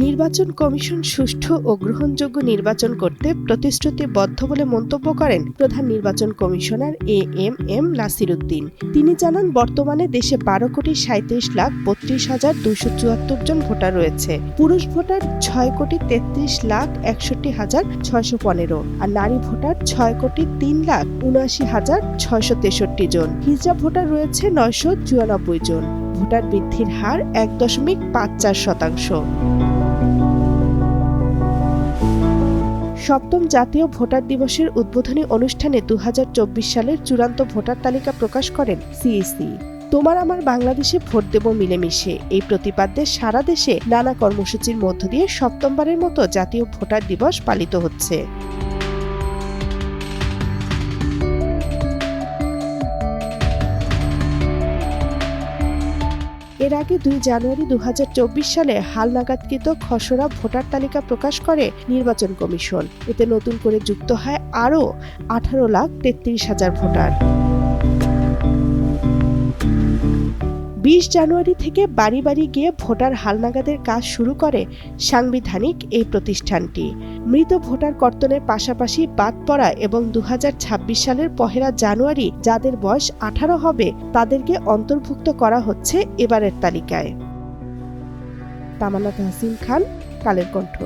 নির্বাচন কমিশন সুষ্ঠু ও গ্রহণযোগ্য নির্বাচন করতে প্রতিশ্রুতিবদ্ধ বলে মন্তব্য করেন প্রধান নির্বাচন কমিশনার এএম নাসির উদ্দিন। তিনি জানান, বর্তমানে দেশে 12,37,3274 জন ভোটার রয়েছে। পুরুষ ভোটার 6,33,61,615 আর নারী ভোটার 6,03,79,663 জন। হিজড়া ভোটার রয়েছে 994 জন। ভোটার বৃদ্ধির হার 1.54%। সপ্তম জাতীয় ভোটার দিবসের উদ্বোধনী অনুষ্ঠানে 2024 সালের চূড়ান্ত ভোটার তালিকা প্রকাশ করেন সিইসি। তোমার আমার বাংলাদেশে ভোট দেব মিলেমিশে, এই প্রতিপাদ্যে সারা দেশে নানা কর্মসূচির মধ্য দিয়ে সপ্তমবারের মতো জাতীয় ভোটার দিবস পালিত হচ্ছে। এর আগে 2 জানুয়ারি 2024 সালে হালনাগাদকৃত খসড়া ভোটার তালিকা প্রকাশ করে নির্বাচন কমিশন। এতে নতুন করে যুক্ত হয় আরও 18,33,000 ভোটার। 20 জানুয়ারি থেকে বাড়ি বাড়ি গিয়ে ভোটার হালনাগাদের কাজ শুরু করে সাংবিধানিক এই প্রতিষ্ঠানটি। মৃত ভোটার কর্তনের পাশাপাশি বাদ পড়া এবং 2026 সালের 1 জানুয়ারি যাদের বয়স 18 হবে তাদেরকে অন্তর্ভুক্ত করা হচ্ছে এবারের তালিকায়। তামান্না তাহসিন খান, কালের কণ্ঠ।